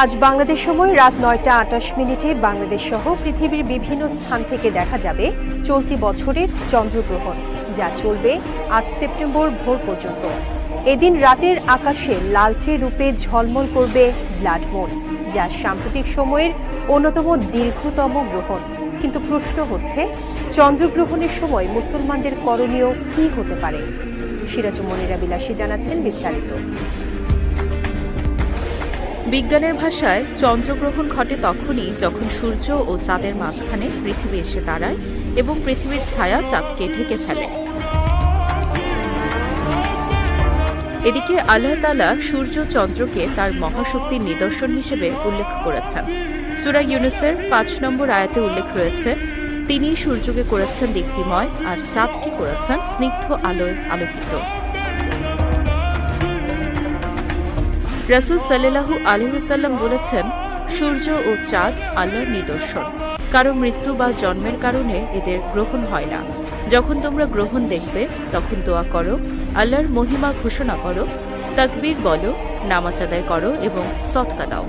আজ বাংলাদেশ সময় রাত ৯টা ২৮ বাংলাদেশ সহ পৃথিবীর বিভিন্ন স্থান থেকে দেখা যাবে চলতি বছরের চন্দ্রগ্রহণ, যা চলবে ৮ সেপ্টেম্বর ভোর পর্যন্ত। এদিন রাতের আকাশে লালচে রূপে ঝলমল করবে ব্লাড মুন, যা সাম্প্রতিক সময়ের অন্যতম দীর্ঘতম গ্রহণ। কিন্তু প্রশ্ন হচ্ছে, চন্দ্রগ্রহণের সময় মুসলমানদের করণীয় কি হতে পারে? সিরাজুল মনিরা বিলাসী জানাচ্ছেন বিস্তারিত। বিজ্ঞানের ভাষায় চন্দ্রগ্রহণ ঘটে তখনই যখন সূর্য ও চাঁদের মাঝখানে পৃথিবী এসে দাঁড়ায় এবং পৃথিবীর ছায়া চাঁদকে ঢেকে ফেলে। এদিকে আল্লাহ তাআলা সূর্য চন্দ্রকে তার মহাশক্তির নিদর্শন হিসেবে উল্লেখ করেছেন। সূরা ইউনূসের ৫ নম্বর আয়াতে উল্লেখ রয়েছে, তিনি সূর্যকে করেছেন দীপ্তিময় আর চাঁদকে করেছেন স্নিগ্ধ আলোয় আলোকিত। রাসূল সাল্লাল্লাহু আলাইহি ওয়াসাল্লাম বলেছেন, সূর্য ও চাঁদ আল্লাহর নিদর্শন। কারো মৃত্যু বা জন্মের কারণে এদের গ্রহণ হয় না। যখন তোমরা গ্রহণ দেখবে তখন দোয়া করো, আল্লাহর মহিমা ঘোষণা করো, তাকবীর বলো, নামাজ আদায় করো এবং সদকা দাও।